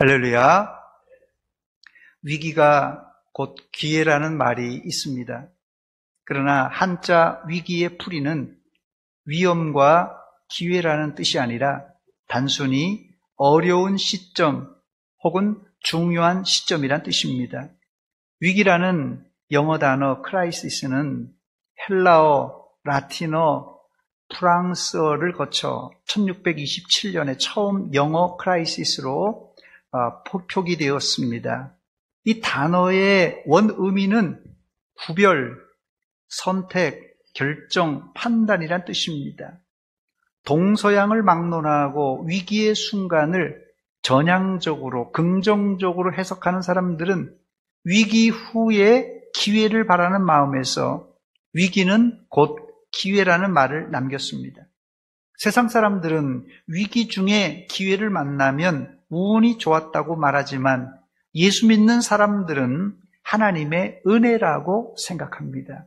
할렐루야. 위기가 곧 기회라는 말이 있습니다. 그러나 한자 위기의 풀이는 위험과 기회라는 뜻이 아니라 단순히 어려운 시점 혹은 중요한 시점이란 뜻입니다. 위기라는 영어 단어 크라이시스는 헬라어, 라틴어, 프랑스어를 거쳐 1627년에 처음 영어 크라이시스로 표기되었습니다. 이 단어의 원의미는 구별, 선택, 결정, 판단이란 뜻입니다. 동서양을 막론하고 위기의 순간을 전향적으로, 긍정적으로 해석하는 사람들은 위기 후에 기회를 바라는 마음에서 위기는 곧 기회라는 말을 남겼습니다. 세상 사람들은 위기 중에 기회를 만나면 운이 좋았다고 말하지만 예수 믿는 사람들은 하나님의 은혜라고 생각합니다.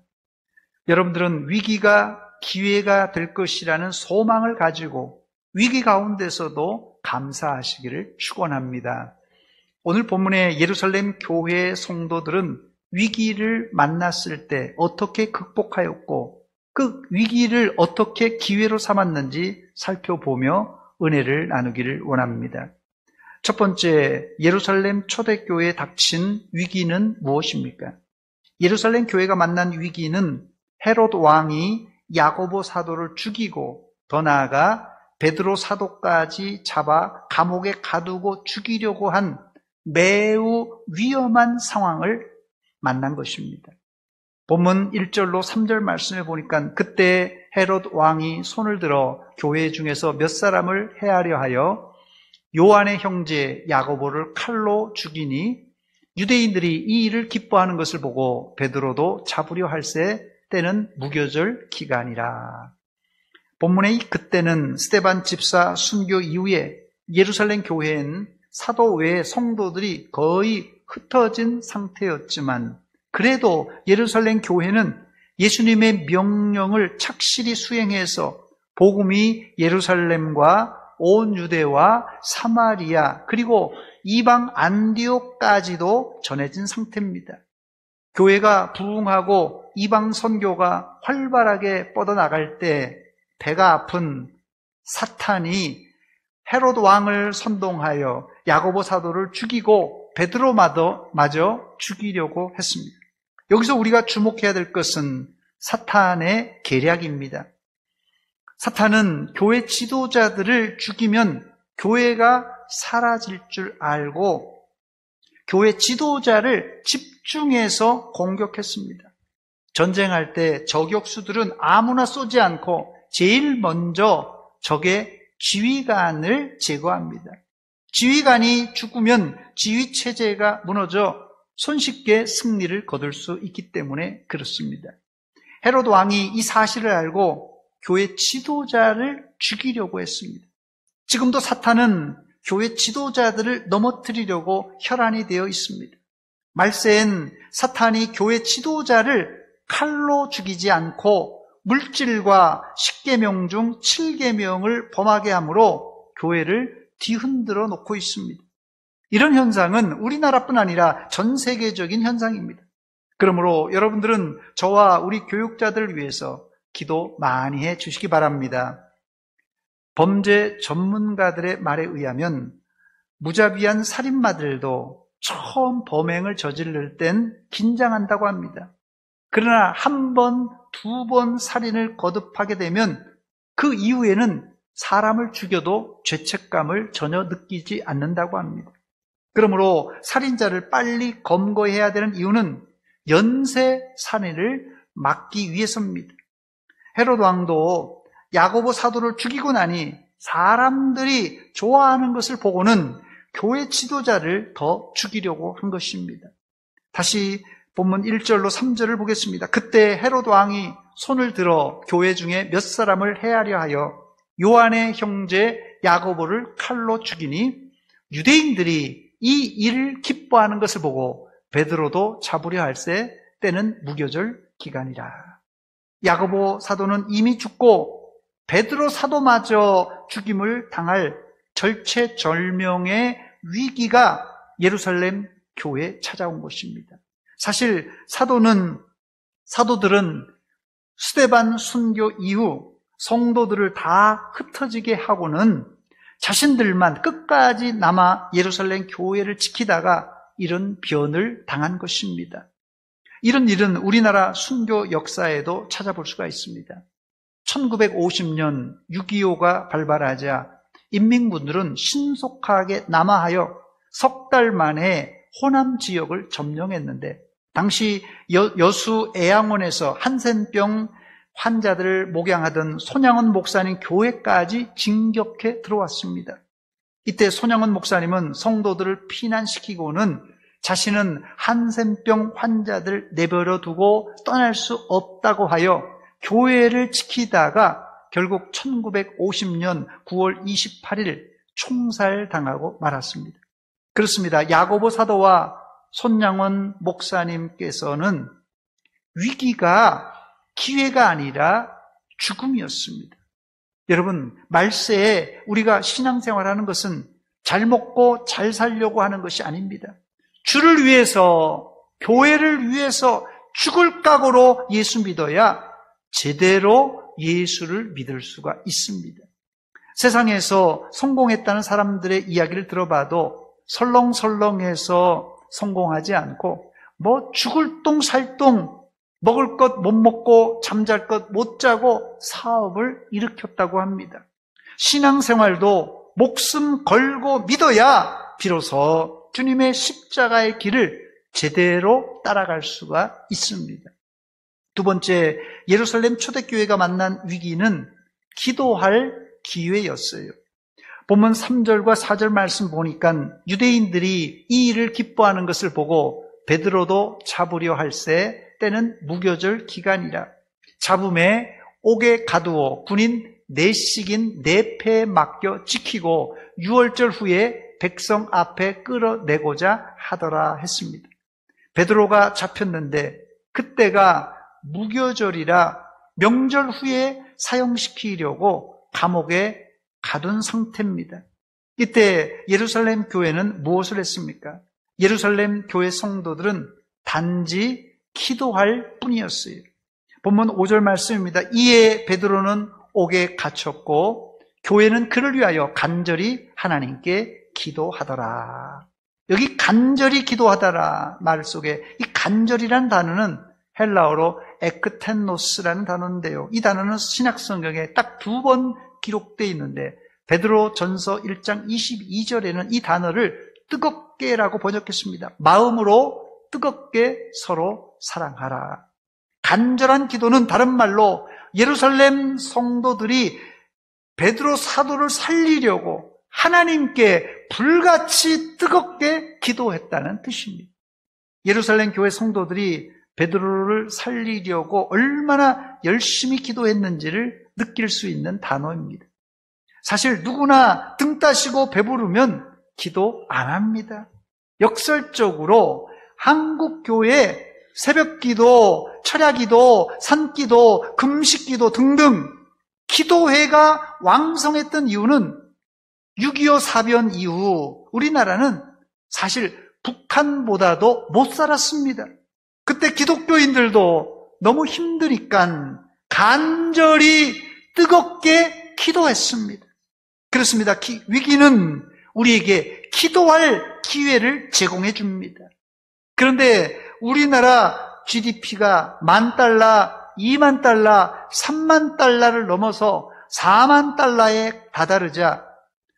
여러분들은 위기가 기회가 될 것이라는 소망을 가지고 위기 가운데서도 감사하시기를 축원합니다. 오늘 본문의 예루살렘 교회 성도들은 위기를 만났을 때 어떻게 극복하였고 그 위기를 어떻게 기회로 삼았는지 살펴보며 은혜를 나누기를 원합니다. 첫 번째, 예루살렘 초대교회에 닥친 위기는 무엇입니까? 예루살렘 교회가 만난 위기는 헤롯 왕이 야고보 사도를 죽이고 더 나아가 베드로 사도까지 잡아 감옥에 가두고 죽이려고 한 매우 위험한 상황을 만난 것입니다. 본문 1절로 3절 말씀에 보니까 그때 헤롯 왕이 손을 들어 교회 중에서 몇 사람을 해하려 하여 요한의 형제 야고보를 칼로 죽이니 유대인들이 이 일을 기뻐하는 것을 보고 베드로도 잡으려 할새 때는 무교절 기간이라. 본문의 그때는 스데반 집사 순교 이후에 예루살렘 교회엔 사도 외의 성도들이 거의 흩어진 상태였지만 그래도 예루살렘 교회는 예수님의 명령을 착실히 수행해서 복음이 예루살렘과 온 유대와 사마리아 그리고 이방 안디옥까지도 전해진 상태입니다. 교회가 부흥하고 이방 선교가 활발하게 뻗어나갈 때 배가 아픈 사탄이 헤롯 왕을 선동하여 야고보 사도를 죽이고 베드로마저 죽이려고 했습니다. 여기서 우리가 주목해야 될 것은 사탄의 계략입니다. 사탄은 교회 지도자들을 죽이면 교회가 사라질 줄 알고 교회 지도자를 집중해서 공격했습니다. 전쟁할 때 저격수들은 아무나 쏘지 않고 제일 먼저 적의 지휘관을 제거합니다. 지휘관이 죽으면 지휘체제가 무너져 손쉽게 승리를 거둘 수 있기 때문에 그렇습니다. 헤롯 왕이 이 사실을 알고 교회 지도자를 죽이려고 했습니다. 지금도 사탄은 교회 지도자들을 넘어뜨리려고 혈안이 되어 있습니다. 말세엔 사탄이 교회 지도자를 칼로 죽이지 않고 물질과 10계명 중 7계명을 범하게 함으로 교회를 뒤흔들어 놓고 있습니다. 이런 현상은 우리나라뿐 아니라 전 세계적인 현상입니다. 그러므로 여러분들은 저와 우리 교육자들을 위해서 기도 많이 해 주시기 바랍니다. 범죄 전문가들의 말에 의하면 무자비한 살인마들도 처음 범행을 저지를 땐 긴장한다고 합니다. 그러나 한 번, 두 번 살인을 거듭하게 되면 그 이후에는 사람을 죽여도 죄책감을 전혀 느끼지 않는다고 합니다. 그러므로 살인자를 빨리 검거해야 되는 이유는 연쇄 살인을 막기 위해서입니다. 헤롯 왕도 야고보 사도를 죽이고 나니 사람들이 좋아하는 것을 보고는 교회 지도자를 더 죽이려고 한 것입니다. 다시 본문 1절로 3절을 보겠습니다. 그때 헤롯 왕이 손을 들어 교회 중에 몇 사람을 해하려 하여 요한의 형제 야고보를 칼로 죽이니 유대인들이 이 일을 기뻐하는 것을 보고 베드로도 잡으려 할새 때는 무교절 기간이라. 야고보 사도는 이미 죽고 베드로 사도마저 죽임을 당할 절체절명의 위기가 예루살렘 교회에 찾아온 것입니다. 사실 사도들은 스데반 순교 이후 성도들을 다 흩어지게 하고는 자신들만 끝까지 남아 예루살렘 교회를 지키다가 이런 변을 당한 것입니다. 이런 일은 우리나라 순교 역사에도 찾아볼 수가 있습니다. 1950년 6.25가 발발하자 인민군들은 신속하게 남하하여 석 달 만에 호남 지역을 점령했는데, 당시 여수 애양원에서 한센병 환자들을 목양하던 손양원 목사님 교회까지 진격해 들어왔습니다. 이때 손양원 목사님은 성도들을 피난시키고는 자신은 한센병 환자들 내버려 두고 떠날 수 없다고 하여 교회를 지키다가 결국 1950년 9월 28일 총살당하고 말았습니다. 그렇습니다. 야고보 사도와 손양원 목사님께서는 위기가 기회가 아니라 죽음이었습니다. 여러분, 말세에 우리가 신앙생활하는 것은 잘 먹고 잘 살려고 하는 것이 아닙니다. 주를 위해서, 교회를 위해서 죽을 각오로 예수 믿어야 제대로 예수를 믿을 수가 있습니다. 세상에서 성공했다는 사람들의 이야기를 들어봐도 설렁설렁해서 성공하지 않고 죽을 똥 살 똥, 먹을 것 못 먹고 잠잘 것 못 자고 사업을 일으켰다고 합니다. 신앙생활도 목숨 걸고 믿어야 비로소 주님의 십자가의 길을 제대로 따라갈 수가 있습니다. 두 번째, 예루살렘 초대교회가 만난 위기는 기도할 기회였어요. 본문 3절과 4절 말씀 보니까 유대인들이 이 일을 기뻐하는 것을 보고 베드로도 잡으려 할새 때는 무교절 기간이라 잡음에 옥에 가두어 군인 4씩인 4패에 맡겨 지키고 6월절 후에 백성 앞에 끌어내고자 하더라 했습니다. 베드로가 잡혔는데 그때가 무교절이라 명절 후에 사형시키려고 감옥에 가둔 상태입니다. 이때 예루살렘 교회는 무엇을 했습니까? 예루살렘 교회 성도들은 단지 기도할 뿐이었어요. 본문 5절 말씀입니다. 이에 베드로는 옥에 갇혔고 교회는 그를 위하여 간절히 하나님께 기도하더라. 여기 간절히 기도하더라 말 속에 이 간절이라는 단어는 헬라어로 에크텐노스라는 단어인데요. 이 단어는 신약 성경에 딱 2번 기록되어 있는데 베드로 전서 1장 22절에는 이 단어를 뜨겁게라고 번역했습니다. 마음으로 뜨겁게 서로 사랑하라. 간절한 기도는 다른 말로 예루살렘 성도들이 베드로 사도를 살리려고 하나님께 불같이 뜨겁게 기도했다는 뜻입니다. 예루살렘 교회 성도들이 베드로를 살리려고 얼마나 열심히 기도했는지를 느낄 수 있는 단어입니다. 사실 누구나 등 따시고 배부르면 기도 안 합니다. 역설적으로 한국 교회 새벽기도, 철야기도, 산기도, 금식기도 등등 기도회가 왕성했던 이유는 6.25 사변 이후 우리나라는 사실 북한보다도 못 살았습니다. 그때 기독교인들도 너무 힘드니까 간절히 뜨겁게 기도했습니다. 그렇습니다. 위기는 우리에게 기도할 기회를 제공해 줍니다. 그런데 우리나라 GDP가 10,000달러, 20,000달러, 30,000달러를 넘어서 40,000달러에 다다르자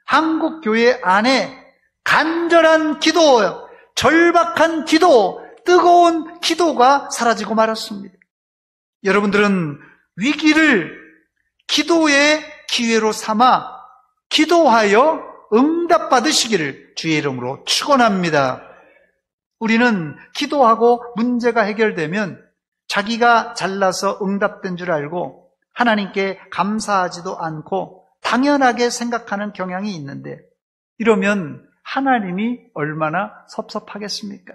한국 교회 안에 간절한 기도, 절박한 기도, 뜨거운 기도가 사라지고 말았습니다. 여러분들은 위기를 기도의 기회로 삼아 기도하여 응답받으시기를 주의 이름으로 축원합니다. 우리는 기도하고 문제가 해결되면 자기가 잘나서 응답된 줄 알고 하나님께 감사하지도 않고 당연하게 생각하는 경향이 있는데, 이러면 하나님이 얼마나 섭섭하겠습니까?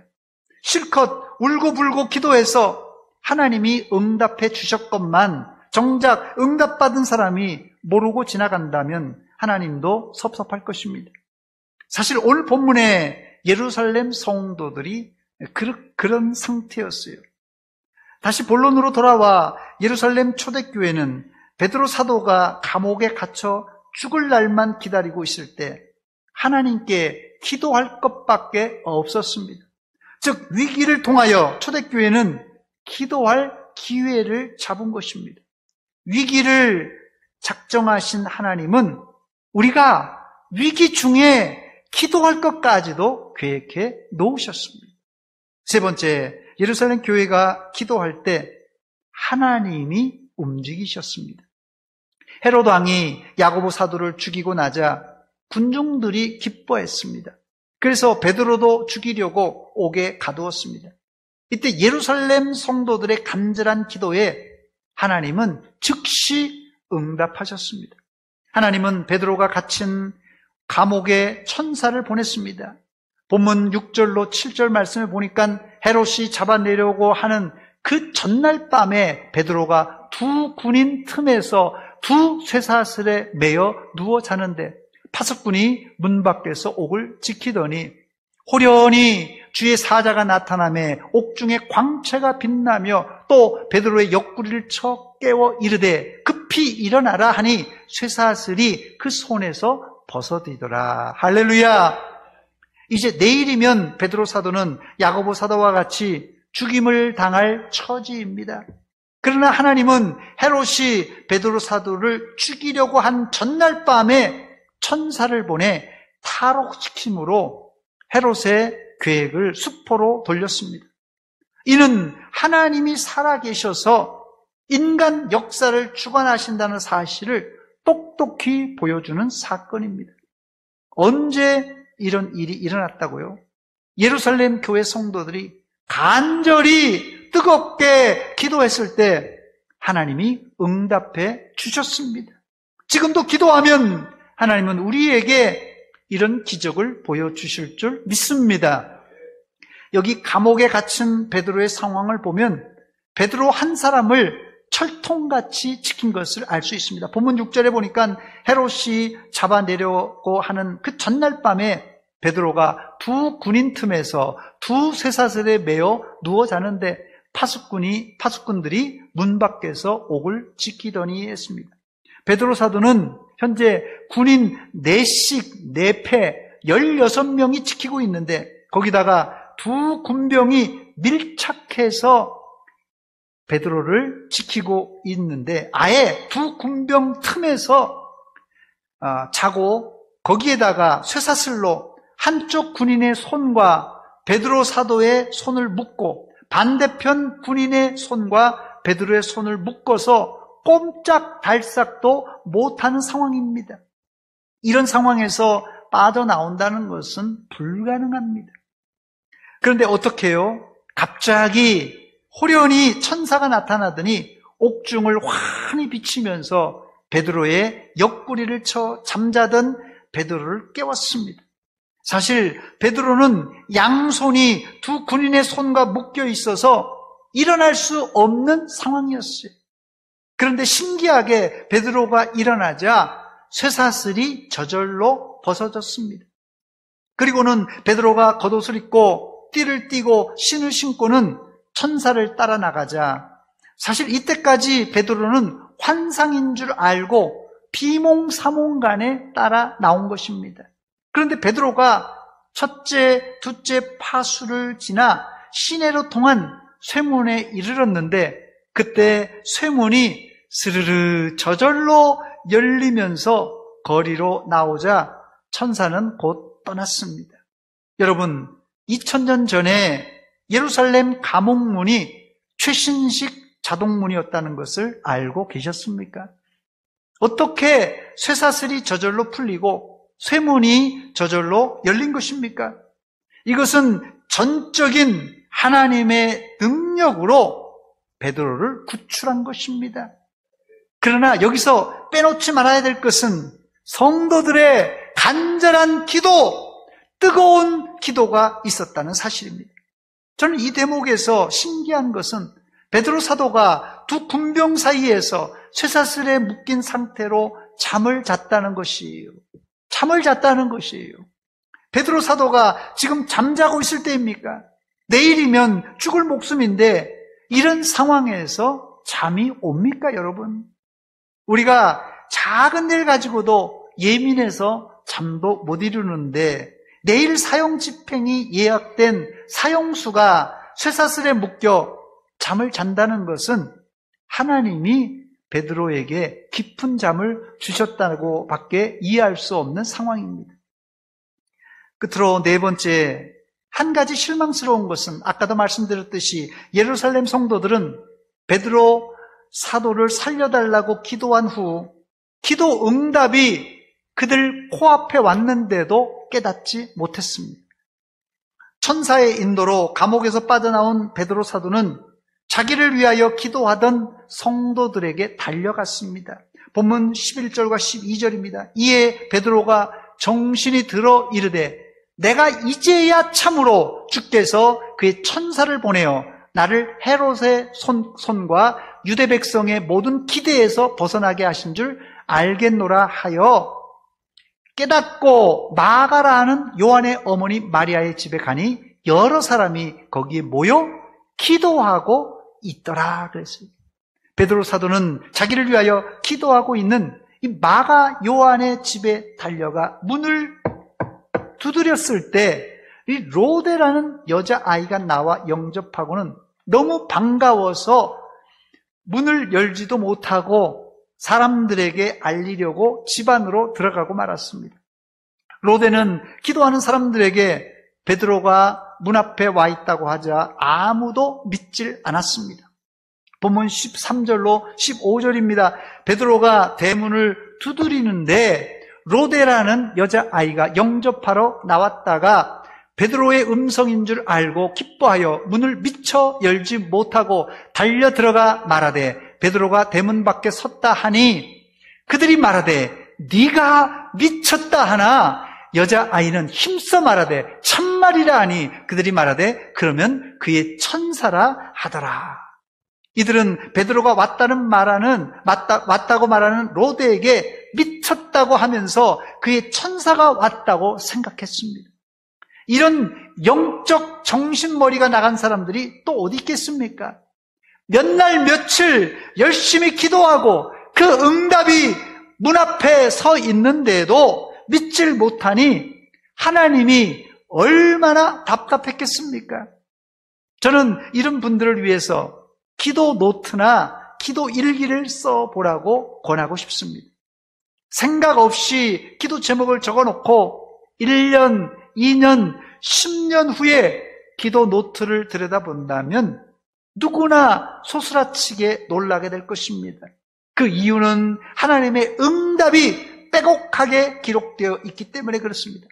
실컷 울고불고 기도해서 하나님이 응답해 주셨건만 정작 응답받은 사람이 모르고 지나간다면 하나님도 섭섭할 것입니다. 사실 오늘 본문에 예루살렘 성도들이 그런 상태였어요. 다시 본론으로 돌아와 예루살렘 초대교회는 베드로 사도가 감옥에 갇혀 죽을 날만 기다리고 있을 때 하나님께 기도할 것밖에 없었습니다. 즉 위기를 통하여 초대교회는 기도할 기회를 잡은 것입니다. 위기를 작정하신 하나님은 우리가 위기 중에 기도할 것까지도 계획해 놓으셨습니다. 세 번째, 예루살렘 교회가 기도할 때 하나님이 움직이셨습니다. 헤롯 왕이 야고보 사도를 죽이고 나자 군중들이 기뻐했습니다. 그래서 베드로도 죽이려고 옥에 가두었습니다. 이때 예루살렘 성도들의 간절한 기도에 하나님은 즉시 응답하셨습니다. 하나님은 베드로가 갇힌 감옥에 천사를 보냈습니다. 본문 6절로 7절 말씀을 보니까 헤롯이 잡아내려고 하는 그 전날 밤에 베드로가 두 군인 틈에서 두 쇠사슬에 매여 누워 자는데 파수꾼이 문 밖에서 옥을 지키더니 호련히 주의 사자가 나타나매 옥중에 광채가 빛나며 또 베드로의 옆구리를 쳐 깨워 이르되 급히 일어나라 하니 쇠사슬이 그 손에서 벗어지더라. 할렐루야. 이제 내일이면 베드로 사도는 야고보 사도와 같이 죽임을 당할 처지입니다. 그러나 하나님은 헤롯이 베드로 사도를 죽이려고 한 전날 밤에 천사를 보내 탈옥시킴으로 헤롯의 계획을 수포로 돌렸습니다. 이는 하나님이 살아계셔서 인간 역사를 주관하신다는 사실을 똑똑히 보여주는 사건입니다. 언제 이런 일이 일어났다고요? 예루살렘 교회 성도들이 간절히 뜨겁게 기도했을 때 하나님이 응답해 주셨습니다. 지금도 기도하면 하나님은 우리에게 이런 기적을 보여주실 줄 믿습니다. 여기 감옥에 갇힌 베드로의 상황을 보면 베드로 한 사람을 철통같이 지킨 것을 알 수 있습니다. 본문 6절에 보니까 헤롯이 잡아내려고 하는 그 전날 밤에 베드로가 두 군인 틈에서 두 쇠사슬에 매여 누워 자는데 파수꾼들이 문 밖에서 옥을 지키더니 했습니다. 베드로 사도는 현재 군인 4씩 4패 16명이 지키고 있는데 거기다가 두 군병이 밀착해서 베드로를 지키고 있는데 아예 두 군병 틈에서 자고 거기에다가 쇠사슬로 한쪽 군인의 손과 베드로 사도의 손을 묶고 반대편 군인의 손과 베드로의 손을 묶어서 꼼짝달싹도 못하는 상황입니다. 이런 상황에서 빠져나온다는 것은 불가능합니다. 그런데 어떻게 해요? 갑자기 호련히 천사가 나타나더니 옥중을 환히 비치면서 베드로의 옆구리를 쳐 잠자던 베드로를 깨웠습니다. 사실 베드로는 양손이 두 군인의 손과 묶여 있어서 일어날 수 없는 상황이었어요. 그런데 신기하게 베드로가 일어나자 쇠사슬이 저절로 벗어졌습니다. 그리고는 베드로가 겉옷을 입고 띠를 띠고 신을 신고는 천사를 따라 나가자 사실 이때까지 베드로는 환상인 줄 알고 비몽사몽간에 따라 나온 것입니다. 그런데 베드로가 첫째, 둘째 파수를 지나 시내로 통한 쇠문에 이르렀는데 그때 쇠문이 스르르 저절로 열리면서 거리로 나오자 천사는 곧 떠났습니다. 여러분, 2000년 전에 예루살렘 감옥문이 최신식 자동문이었다는 것을 알고 계셨습니까? 어떻게 쇠사슬이 저절로 풀리고 쇠문이 저절로 열린 것입니까? 이것은 전적인 하나님의 능력으로 베드로를 구출한 것입니다. 그러나 여기서 빼놓지 말아야 될 것은 성도들의 간절한 기도, 뜨거운 기도가 있었다는 사실입니다. 저는 이 대목에서 신기한 것은 베드로 사도가 두 군병 사이에서 쇠사슬에 묶인 상태로 잠을 잤다는 것이에요. 잠을 잤다는 것이에요. 베드로 사도가 지금 잠자고 있을 때입니까? 내일이면 죽을 목숨인데 이런 상황에서 잠이 옵니까, 여러분? 우리가 작은 일 가지고도 예민해서 잠도 못 이루는데 내일 사형 집행이 예약된 사형수가 쇠사슬에 묶여 잠을 잔다는 것은 하나님이 베드로에게 깊은 잠을 주셨다고 밖에 이해할 수 없는 상황입니다. 끝으로 네 번째, 한 가지 실망스러운 것은 아까도 말씀드렸듯이 예루살렘 성도들은 베드로 사도를 살려달라고 기도한 후 기도 응답이 그들 코앞에 왔는데도 깨닫지 못했습니다. 천사의 인도로 감옥에서 빠져나온 베드로 사도는 자기를 위하여 기도하던 성도들에게 달려갔습니다. 본문 11절과 12절입니다. 이에 베드로가 정신이 들어 이르되 내가 이제야 참으로 주께서 그의 천사를 보내어 나를 헤롯의 손과 유대 백성의 모든 기대에서 벗어나게 하신 줄 알겠노라 하여 깨닫고 마가라 하는 요한의 어머니 마리아의 집에 가니 여러 사람이 거기에 모여 기도하고 있더라 그랬어요. 베드로 사도는 자기를 위하여 기도하고 있는 이 마가 요한의 집에 달려가 문을 두드렸을 때 이 로데라는 여자아이가 나와 영접하고는 너무 반가워서 문을 열지도 못하고 사람들에게 알리려고 집 안으로 들어가고 말았습니다. 로데는 기도하는 사람들에게 베드로가 문 앞에 와 있다고 하자 아무도 믿질 않았습니다. 본문 13절로 15절입니다. 베드로가 대문을 두드리는데 로데라는 여자아이가 영접하러 나왔다가 베드로의 음성인 줄 알고 기뻐하여 문을 미처 열지 못하고 달려 들어가 말하되 베드로가 대문 밖에 섰다 하니 그들이 말하되 네가 미쳤다 하나 여자아이는 힘써 말하되 참말이라 하니 그들이 말하되 그러면 그의 천사라 하더라. 이들은 베드로가 왔다고 말하는 로데에게 미쳤다고 하면서 그의 천사가 왔다고 생각했습니다. 이런 영적 정신머리가 나간 사람들이 또 어디 있겠습니까? 몇 날 며칠 열심히 기도하고 그 응답이 문 앞에 서 있는데도 믿질 못하니 하나님이 얼마나 답답했겠습니까? 저는 이런 분들을 위해서 기도 노트나 기도 일기를 써보라고 권하고 싶습니다. 생각 없이 기도 제목을 적어놓고 1년, 2년, 10년 후에 기도 노트를 들여다본다면 누구나 소스라치게 놀라게 될 것입니다. 그 이유는 하나님의 응답이 빼곡하게 기록되어 있기 때문에 그렇습니다.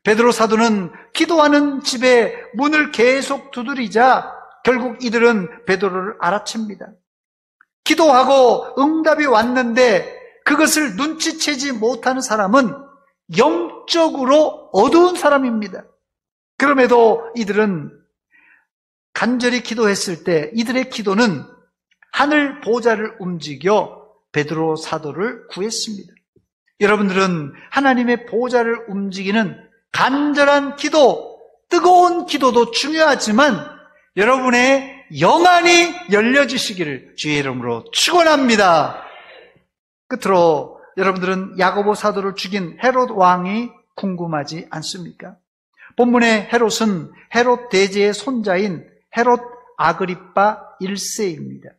베드로 사도는 기도하는 집에 문을 계속 두드리자 결국 이들은 베드로를 알아챕니다. 기도하고 응답이 왔는데 그것을 눈치채지 못하는 사람은 영적으로 어두운 사람입니다. 그럼에도 이들은 간절히 기도했을 때 이들의 기도는 하늘 보좌를 움직여 베드로 사도를 구했습니다. 여러분들은 하나님의 보좌를 움직이는 간절한 기도, 뜨거운 기도도 중요하지만 여러분의 영안이 열려지시기를 주의 이름으로 축원합니다. 끝으로 여러분들은 야고보 사도를 죽인 헤롯 왕이 궁금하지 않습니까? 본문의 헤롯은 헤롯 대제의 손자인 헤롯 아그리빠 1세입니다.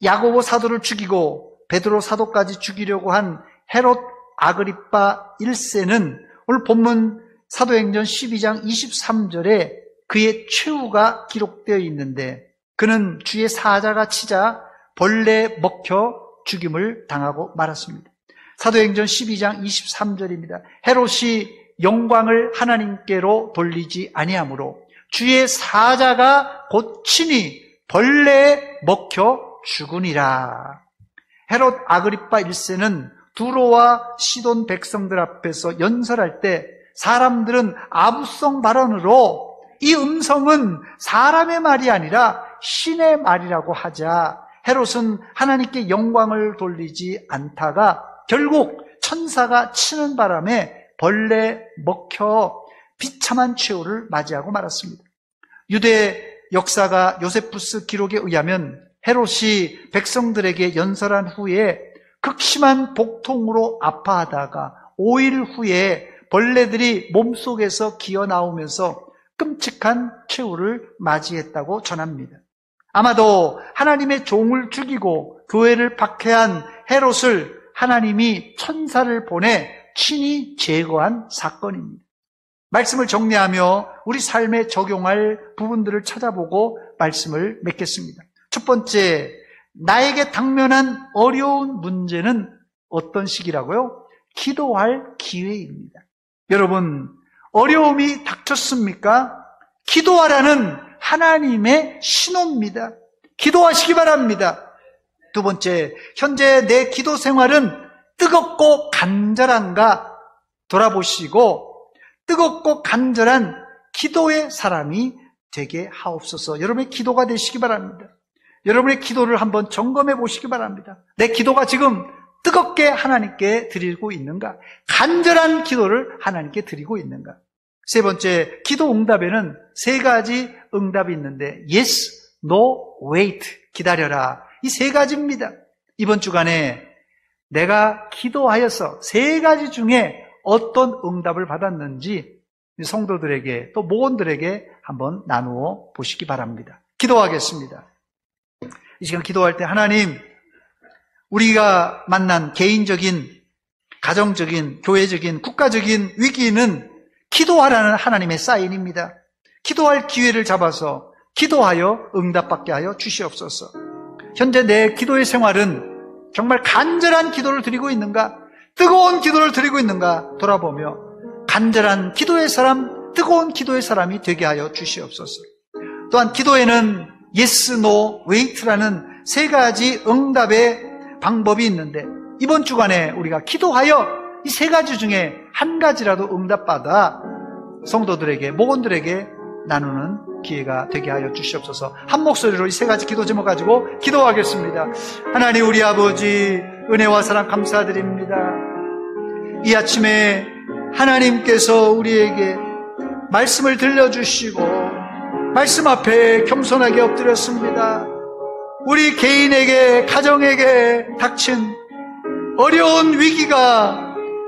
야고보 사도를 죽이고 베드로 사도까지 죽이려고 한 헤롯 아그리빠 1세는 오늘 본문 사도행전 12장 23절에 그의 최후가 기록되어 있는데 그는 주의 사자가 치자 벌레에 먹혀 죽임을 당하고 말았습니다. 사도행전 12장 23절입니다. 헤롯이 영광을 하나님께로 돌리지 아니하므로 주의 사자가 곧 친히 벌레에 먹혀 죽으니라. 헤롯 아그리빠 1세는 두로와 시돈 백성들 앞에서 연설할 때 사람들은 아부성 발언으로 이 음성은 사람의 말이 아니라 신의 말이라고 하자 헤롯은 하나님께 영광을 돌리지 않다가 결국 천사가 치는 바람에 벌레 먹혀 비참한 최후를 맞이하고 말았습니다. 유대 역사가 요세푸스 기록에 의하면 헤롯이 백성들에게 연설한 후에 극심한 복통으로 아파하다가 5일 후에 벌레들이 몸속에서 기어나오면서 끔찍한 최후를 맞이했다고 전합니다. 아마도 하나님의 종을 죽이고 교회를 박해한 헤롯을 하나님이 천사를 보내 친히 제거한 사건입니다. 말씀을 정리하며 우리 삶에 적용할 부분들을 찾아보고 말씀을 맺겠습니다. 첫 번째, 나에게 당면한 어려운 문제는 어떤 시기라고요? 기도할 기회입니다. 여러분, 어려움이 닥쳤습니까? 기도하라는 하나님의 신호입니다. 기도하시기 바랍니다. 두 번째, 현재 내 기도 생활은 뜨겁고 간절한가 돌아보시고 뜨겁고 간절한 기도의 사람이 되게 하옵소서. 여러분의 기도가 되시기 바랍니다. 여러분의 기도를 한번 점검해 보시기 바랍니다. 내 기도가 지금 뜨겁게 하나님께 드리고 있는가? 간절한 기도를 하나님께 드리고 있는가? 세 번째, 기도 응답에는 세 가지 응답이 있는데 yes, no, wait, 기다려라. 이 세 가지입니다. 이번 주간에 내가 기도하여서 세 가지 중에 어떤 응답을 받았는지 성도들에게 또 모원들에게 한번 나누어 보시기 바랍니다. 기도하겠습니다. 이 시간 기도할 때 하나님, 우리가 만난 개인적인, 가정적인, 교회적인, 국가적인 위기는 기도하라는 하나님의 사인입니다. 기도할 기회를 잡아서 기도하여 응답받게 하여 주시옵소서. 현재 내 기도의 생활은 정말 간절한 기도를 드리고 있는가? 뜨거운 기도를 드리고 있는가? 돌아보며 간절한 기도의 사람, 뜨거운 기도의 사람이 되게 하여 주시옵소서. 또한 기도에는 yes, no, wait라는 세 가지 응답의 방법이 있는데 이번 주간에 우리가 기도하여 이 세 가지 중에 한 가지라도 응답받아 성도들에게, 목원들에게 나누는 기회가 되게 하여 주시옵소서. 한 목소리로 이 세 가지 기도 제목 가지고 기도하겠습니다. 하나님 우리 아버지, 은혜와 사랑 감사드립니다. 이 아침에 하나님께서 우리에게 말씀을 들려주시고 말씀 앞에 겸손하게 엎드렸습니다. 우리 개인에게, 가정에게 닥친 어려운 위기가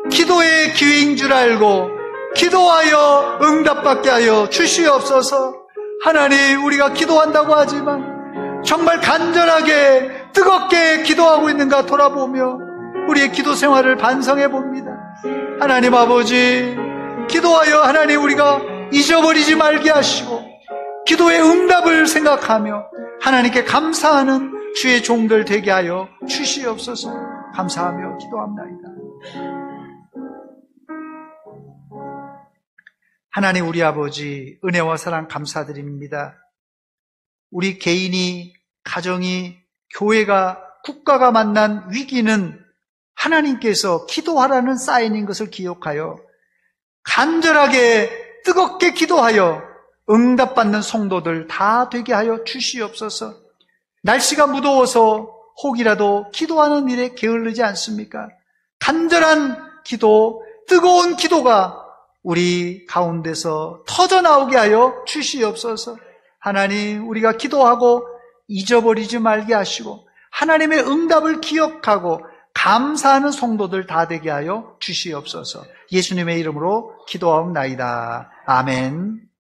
기도의 기회인 줄 알고 기도하여 응답받게 하여 주시옵소서. 하나님, 우리가 기도한다고 하지만 정말 간절하게 뜨겁게 기도하고 있는가 돌아보며 우리의 기도 생활을 반성해 봅니다. 하나님 아버지, 기도하여 하나님 우리가 잊어버리지 말게 하시고 기도의 응답을 생각하며 하나님께 감사하는 주의 종들 되게 하여 주시옵소서. 감사하며 기도합나이다. 하나님 우리 아버지, 은혜와 사랑 감사드립니다. 우리 개인이, 가정이, 교회가, 국가가 만난 위기는 하나님께서 기도하라는 사인인 것을 기억하여 간절하게 뜨겁게 기도하여 응답받는 성도들 다 되게 하여 주시옵소서. 날씨가 무더워서 혹이라도 기도하는 일에 게을르지 않습니까? 간절한 기도, 뜨거운 기도가 우리 가운데서 터져나오게 하여 주시옵소서. 하나님, 우리가 기도하고 잊어버리지 말게 하시고 하나님의 응답을 기억하고 감사하는 성도들 다 되게 하여 주시옵소서. 예수님의 이름으로 기도하옵나이다. 아멘.